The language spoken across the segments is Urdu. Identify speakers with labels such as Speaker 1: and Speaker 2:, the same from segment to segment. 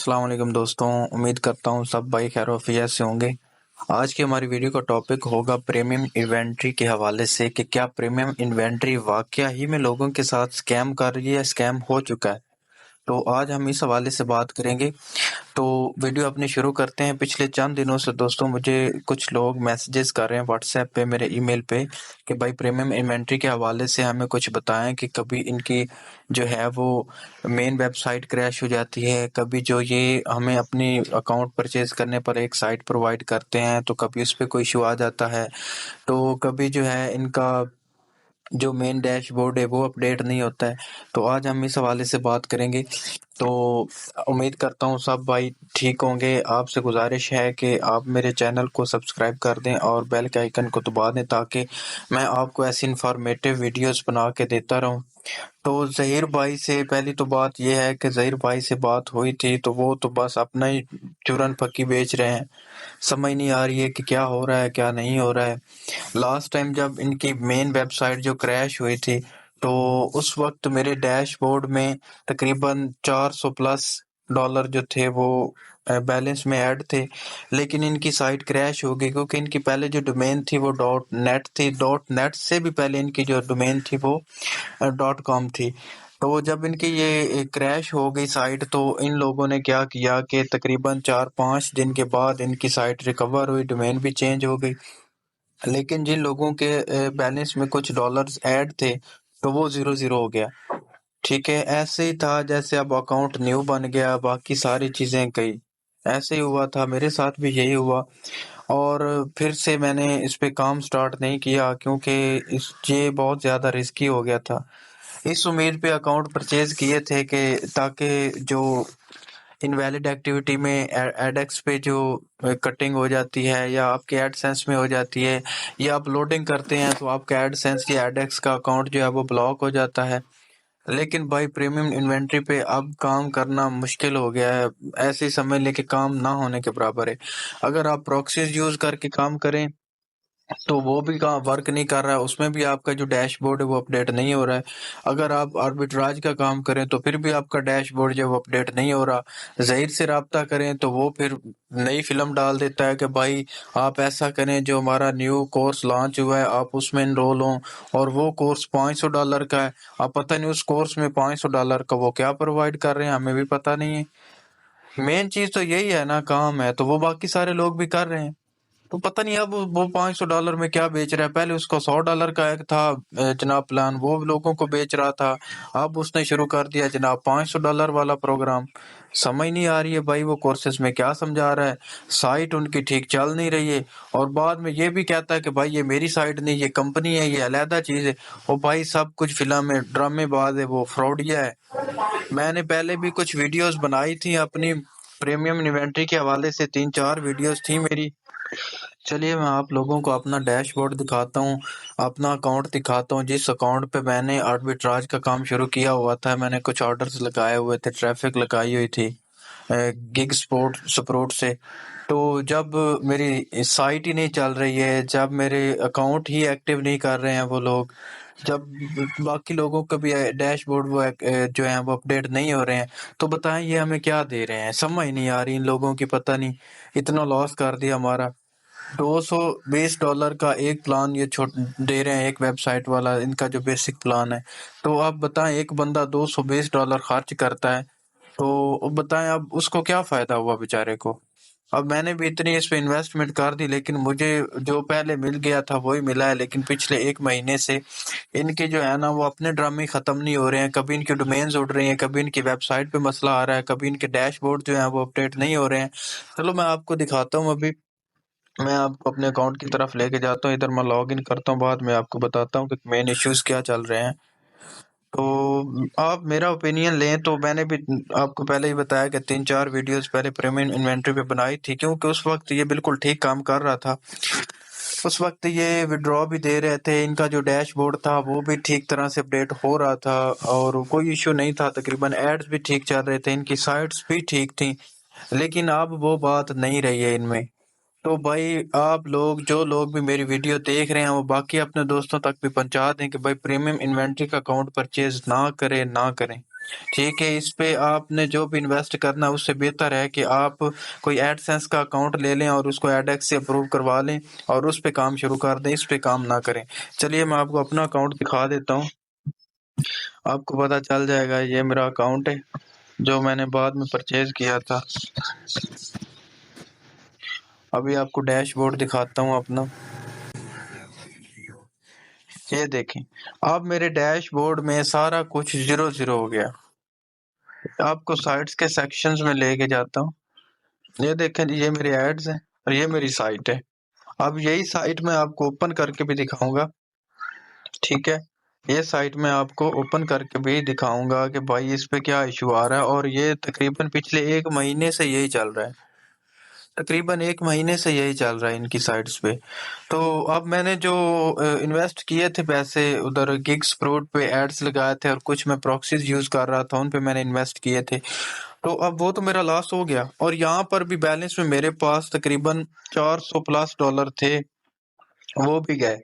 Speaker 1: السلام علیکم دوستوں، امید کرتا ہوں سب بھائی خیر و عافیت سے ہوں گے۔ آج کی ہماری ویڈیو کا ٹاپک ہوگا پریمیم انوینٹری کے حوالے سے کہ کیا پریمیم انوینٹری واقعہ ہی میں لوگوں کے ساتھ سکیم کر رہی ہے، سکیم ہو چکا ہے۔ تو آج ہم اس حوالے سے بات کریں گے۔ تو ویڈیو اپنی شروع کرتے ہیں۔ پچھلے چند دنوں سے دوستوں مجھے کچھ لوگ میسیجز کر رہے ہیں واٹس ایپ پہ، میرے ای میل پہ، کہ بھائی پریمیم انوینٹری کے حوالے سے ہمیں کچھ بتائیں کہ کبھی ان کی جو ہے وہ مین ویب سائٹ کریش ہو جاتی ہے، کبھی جو یہ ہمیں اپنی اکاؤنٹ پرچیز کرنے پر ایک سائٹ پرووائڈ کرتے ہیں تو کبھی اس پہ کوئی ایشو آ جاتا ہے، تو کبھی جو ہے ان کا جو مین ڈیش بورڈ ہے وہ اپڈیٹ نہیں ہوتا ہے۔ تو آج ہم اس حوالے سے بات کریں گے۔ تو امید کرتا ہوں سب بھائی ٹھیک ہوں گے۔ آپ سے گزارش ہے کہ آپ میرے چینل کو سبسکرائب کر دیں اور بیل کے آئیکن کو دبا دیں تاکہ میں آپ کو ایسی انفارمیٹیو ویڈیوز بنا کے دیتا رہوں۔ تو ظہیر بھائی سے پہلی تو بات یہ ہے کہ ظہیر بھائی سے بات ہوئی تھی تو وہ تو بس اپنا ہی چورن پھکی بیچ رہے ہیں، سمجھ نہیں آ رہی ہے کہ کیا ہو رہا ہے کیا نہیں ہو رہا ہے۔ لاسٹ ٹائم جب ان کی مین ویب سائٹ جو کریش ہوئی تھی تو اس وقت میرے ڈیش بورڈ میں تقریباً $400+ جو تھے وہ بیلنس میں ایڈ تھے، لیکن ان کی سائٹ کریش ہو گئی کیونکہ ان کی پہلے جو ڈومین تھی وہ .net تھی، .net سے بھی پہلے ان کی جو ڈومین تھی وہ .com تھی۔ تو جب ان کی یہ کریش ہو گئی سائٹ تو ان لوگوں نے کیا کیا کہ تقریباً 4-5 دن کے بعد ان کی سائٹ ریکور ہوئی، ڈومین بھی چینج ہو گئی، لیکن جن لوگوں کے بیلنس میں کچھ ڈالرز ایڈ تھے تو وہ 0 ہو گیا۔ ٹھیک ہے، ایسے ہی تھا جیسے اب اکاؤنٹ نیو بن گیا، باقی ساری چیزیں گئی، ایسے ہی ہوا تھا، میرے ساتھ بھی یہی ہوا۔ اور پھر سے میں نے اس پہ کام سٹارٹ نہیں کیا کیونکہ یہ بہت زیادہ رسکی ہو گیا تھا۔ اس امید پہ اکاؤنٹ پرچیز کیے تھے کہ تاکہ جو انویلڈ ایکٹیویٹی میں ایڈیکس پہ جو کٹنگ ہو جاتی ہے یا آپ کے ایڈ سینس میں ہو جاتی ہے یا آپ لوڈنگ کرتے ہیں تو آپ کا ایڈ سینس یا ایڈیکس کا اکاؤنٹ جو ہے وہ بلاک ہو جاتا ہے۔ لیکن بھائی پریمیم انوینٹری پہ اب کام کرنا مشکل ہو گیا ہے، ایسے ہی سمجھ لیں کہ کام نہ ہونے کے برابر ہے۔ اگر آپ پروکسیز یوز کر کے کام کریں تو وہ بھی ورک نہیں کر رہا ہے، اس میں بھی آپ کا جو ڈیش بورڈ ہے وہ اپڈیٹ نہیں ہو رہا ہے۔ اگر آپ آربیٹراج کا کام کریں تو پھر بھی آپ کا ڈیش بورڈ جو ہے وہ اپڈیٹ نہیں ہو رہا۔ ظہیر سے رابطہ کریں تو وہ پھر نئی فلم ڈال دیتا ہے کہ بھائی آپ ایسا کریں، جو ہمارا نیو کورس لانچ ہوا ہے آپ اس میں انرول ہوں، اور وہ کورس $500 کا ہے۔ آپ پتہ نہیں اس کورس میں $500 کا وہ کیا پرووائڈ کر رہے ہیں، ہمیں بھی پتہ نہیں ہے۔ مین چیز تو یہی ہے نا، کام ہے تو وہ باقی سارے لوگ بھی کر رہے ہیں، تو پتہ نہیں اب وہ $500 میں کیا بیچ رہا ہے۔ پہلے اس کو $100 کا ایک تھا جناب پلان، وہ لوگوں کو بیچ رہا تھا، اب اس نے شروع کر دیا جناب $500 والا پروگرام۔ سمجھ نہیں آ رہی ہے بھائی وہ کورسز میں کیا سمجھا رہا ہے، سائٹ ان کی ٹھیک چل نہیں رہی ہے، اور بعد میں یہ بھی کہتا ہے کہ بھائی یہ میری سائٹ نہیں، یہ کمپنی ہے، یہ علیحدہ چیز ہے۔ وہ بھائی سب کچھ فلم ہے، ڈرامے باز ہے، وہ فراڈیا ہے۔ میں نے پہلے بھی کچھ ویڈیوز بنائی تھی اپنی پریمیم انوینٹری کے حوالے سے، 3-4 ویڈیوز تھی میری۔ چلیے میں آپ لوگوں کو اپنا ڈیش بورڈ دکھاتا ہوں، اپنا اکاؤنٹ دکھاتا ہوں، جس اکاؤنٹ پہ میں نے آربیٹراج کا کام شروع کیا ہوا تھا۔ میں نے کچھ آرڈرز لگائے ہوئے تھے، ٹریفک لگائی ہوئی تھی گگ سپورٹ سے۔ تو جب میری سائٹ ہی نہیں چل رہی ہے، جب میرے اکاؤنٹ ہی ایکٹیو نہیں کر رہے ہیں وہ لوگ، جب باقی لوگوں کا بھی ڈیش بورڈ وہ جو ہیں وہ اپڈیٹ نہیں ہو رہے ہیں، تو بتائیں یہ ہمیں کیا دے رہے ہیں، سمجھ نہیں آ رہی ان لوگوں کی۔ پتہ نہیں اتنا لاس کر دیا ہمارا۔ $220 کا ایک پلان یہ دے رہے ہیں، ایک ویب سائٹ والا ان کا جو بیسک پلان ہے۔ تو آپ بتائیں ایک بندہ $220 خرچ کرتا ہے تو بتائیں اب اس کو کیا فائدہ ہوا بیچارے کو۔ اب میں نے بھی اتنی اس پہ انویسٹمنٹ کر دی، لیکن مجھے جو پہلے مل گیا تھا وہی ملا ہے، لیکن پچھلے 1 مہینے سے ان کے جو ہے نا وہ اپنے ڈرامے ختم نہیں ہو رہے ہیں۔ کبھی ان کی ڈومینز اڑ رہی ہیں، کبھی ان کی ویب سائٹ پہ مسئلہ آ رہا ہے، کبھی ان کے ڈیش بورڈ جو ہیں وہ اپڈیٹ نہیں ہو رہے ہیں۔ چلو میں آپ کو دکھاتا ہوں، ابھی میں آپ کو اپنے اکاؤنٹ کی طرف لے کے جاتا ہوں، ادھر میں لاگ ان کرتا ہوں، بعد میں آپ کو بتاتا ہوں کہ مین ایشوز کیا چل رہے ہیں۔ تو آپ میرا اوپینین لیں تو میں نے بھی آپ کو پہلے ہی بتایا کہ 3-4 ویڈیوز پہلے پریمیم انوینٹری پہ بنائی تھی، کیونکہ اس وقت یہ بالکل ٹھیک کام کر رہا تھا۔ اس وقت یہ وڈرا بھی دے رہے تھے، ان کا جو ڈیش بورڈ تھا وہ بھی ٹھیک طرح سے اپڈیٹ ہو رہا تھا اور کوئی ایشو نہیں تھا، تقریباً ایڈز بھی ٹھیک چل رہے تھے، ان کی سائٹس بھی ٹھیک تھیں، لیکن اب وہ بات نہیں رہی ہے ان میں۔ تو بھائی آپ لوگ جو لوگ بھی میری ویڈیو دیکھ رہے ہیں وہ باقی اپنے دوستوں تک بھی پہنچا دیں کہ بھائی پریمیم انوینٹری کا اکاؤنٹ پرچیز نہ کریں۔ ٹھیک ہے، اس پہ آپ نے جو بھی انویسٹ کرنا ہے اس سے بہتر ہے کہ آپ کوئی ایڈ سینس کا اکاؤنٹ لے لیں اور اس کو ایڈ ایکس سے اپروو کروا لیں اور اس پہ کام شروع کر دیں، اس پہ کام نہ کریں۔ چلیے میں آپ کو اپنا اکاؤنٹ دکھا دیتا ہوں، آپ کو پتہ چل جائے گا۔ یہ میرا اکاؤنٹ ہے جو میں نے بعد میں پرچیز کیا تھا۔ ابھی آپ کو ڈیش بورڈ دکھاتا ہوں اپنا، یہ دیکھیں، اب میرے ڈیش بورڈ میں سارا کچھ 0 ہو گیا۔ آپ کو سائٹس کے سیکشنز میں لے کے جاتا ہوں، یہ دیکھیں یہ میری ایڈز ہیں اور یہ میری سائٹ ہے۔ اب یہی سائٹ میں آپ کو اوپن کر کے بھی دکھاؤں گا، ٹھیک ہے، یہ سائٹ میں آپ کو اوپن کر کے بھی دکھاؤں گا کہ بھائی اس پہ کیا ایشو آ رہا ہے، اور یہ تقریباً پچھلے 1 مہینے سے یہی چل رہا ہے، تقریباً 1 مہینے سے یہی چل رہا ہے ان کی سائٹس پہ۔ تو اب میں نے جو انویسٹ کیے تھے پیسے ادھر گگس پروٹ پہ ایڈز لگائے تھے اور کچھ میں پراکسیز یوز کر رہا تھا، ان پہ میں نے انویسٹ کیے تھے، تو اب وہ تو میرا لاس ہو گیا، اور یہاں پر بھی بیلنس میں میرے پاس تقریباً $400+ تھے، وہ بھی گئے،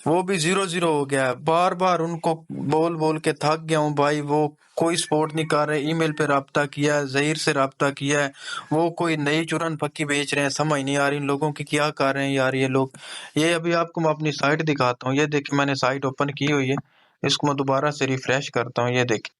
Speaker 1: وہ بھی 0 ہو گیا۔ بار بار ان کو بول بول کے تھک گیا ہوں بھائی، وہ کوئی سپورٹ نہیں کر رہے، ای میل پہ رابطہ کیا ہے، ظہیر سے رابطہ کیا ہے، وہ کوئی نئی چورن پکی بیچ رہے ہیں، سمجھ نہیں آ رہی ان لوگوں کی کیا کر رہے ہیں یار یہ لوگ۔ یہ ابھی آپ کو میں اپنی سائٹ دکھاتا ہوں، یہ دیکھیں میں نے سائٹ اوپن کی ہوئی ہے، اس کو میں دوبارہ سے ریفریش کرتا ہوں، یہ دیکھیں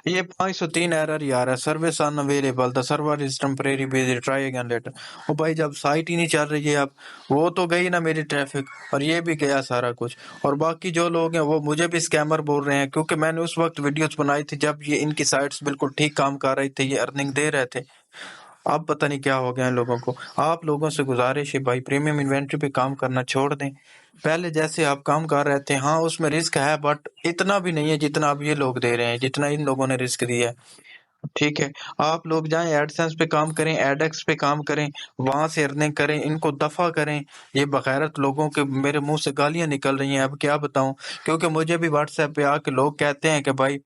Speaker 1: یہ 503 ایرر ہی آ رہا ہے، service unavailable, the server is temporarily busy, try again later. او بھائی جب سائٹ ہی نہیں چل رہی ہے اب، وہ تو گئی نا میری ٹریفک، اور یہ بھی گیا سارا کچھ۔ اور باقی جو لوگ ہیں وہ مجھے بھی اسکیمر بول رہے ہیں، کیونکہ میں نے اس وقت ویڈیوز بنائی تھی جب یہ ان کی سائٹس بالکل ٹھیک کام کر رہی تھی، یہ ارننگ دے رہے تھے۔ اب پتہ نہیں کیا ہو گیا ان لوگوں کو۔ آپ لوگوں سے گزارش ہے بھائی پریمیم انوینٹری پہ کام کرنا چھوڑ دیں، پہلے جیسے آپ کام کر رہے تھے، ہاں اس میں رسک ہے بٹ اتنا بھی نہیں ہے جتنا اب یہ لوگ دے رہے ہیں، جتنا ان لوگوں نے رسک دیا ہے، ٹھیک ہے۔ آپ لوگ جائیں ایڈ سینس پہ کام کریں، ایڈ ایکس پہ کام کریں، وہاں سے ارننگ کریں، ان کو دفع کریں۔ یہ بغیرت لوگوں کے میرے منہ سے گالیاں نکل رہی ہیں، اب کیا بتاؤں، کیونکہ مجھے بھی واٹس ایپ پہ آ کے لوگ کہتے ہیں کہ بھائی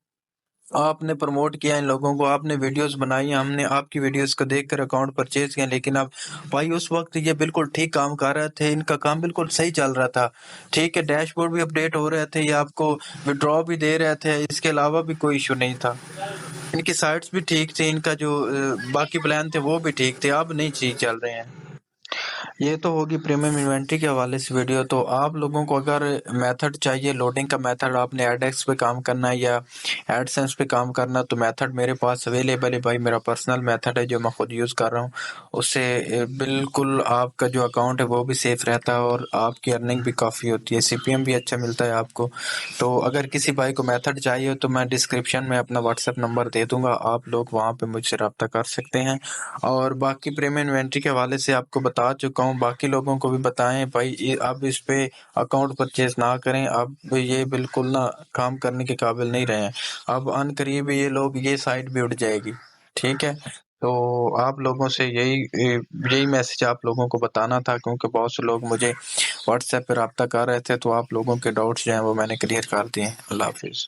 Speaker 1: آپ نے پروموٹ کیا ان لوگوں کو، آپ نے ویڈیوز بنائی، ہم نے آپ کی ویڈیوز کو دیکھ کر اکاؤنٹ پرچیز کیا، لیکن اب بھائی اس وقت یہ بالکل ٹھیک کام کر رہے تھے، ان کا کام بالکل صحیح چل رہا تھا، ٹھیک ہے، ڈیش بورڈ بھی اپڈیٹ ہو رہے تھے، یہ آپ کو وڈرا بھی دے رہے تھے، اس کے علاوہ بھی کوئی ایشو نہیں تھا، ان کی سائٹس بھی ٹھیک تھی، ان کا جو باقی پلان تھے وہ بھی ٹھیک تھے، اب نہیں ٹھیک چل رہے ہیں۔ یہ تو ہوگی پریمیم انوینٹری کے حوالے سے ویڈیو۔ تو آپ لوگوں کو اگر میتھڈ چاہیے لوڈنگ کا میتھڈ، آپ نے ایڈ ایکس پہ کام کرنا ہے یا ایڈ سینس پہ کام کرنا، تو میتھڈ میرے پاس اویلیبل ہے بھائی، میرا پرسنل میتھڈ ہے جو میں خود یوز کر رہا ہوں، اس سے بالکل آپ کا جو اکاؤنٹ ہے وہ بھی سیف رہتا ہے اور آپ کی ارننگ بھی کافی ہوتی ہے، سی پی ایم بھی اچھا ملتا ہے آپ کو۔ تو اگر کسی بھائی کو میتھڈ چاہیے تو میں ڈسکرپشن میں اپنا واٹس ایپ نمبر دے دوں گا، آپ لوگ وہاں پہ مجھ سے رابطہ کر سکتے ہیں۔ اور باقی پریمیم انوینٹری کے حوالے سے آپ کو بتا چکا ہوں، باقی لوگوں کو بھی بتائیں بھائی اب اس پہ اکاؤنٹ پرچیز نہ کریں، اب یہ بالکل نہ کام کرنے کے قابل نہیں رہے ہیں، اب ان قریب یہ لوگ یہ سائٹ بھی اٹھ جائے گی، ٹھیک ہے۔ تو آپ لوگوں سے یہی میسج آپ لوگوں کو بتانا تھا، کیونکہ بہت سے لوگ مجھے واٹس ایپ پہ رابطہ کر رہے تھے، تو آپ لوگوں کے ڈاؤٹس جو ہیں وہ میں نے کلیئر کر دیے۔ اللہ حافظ۔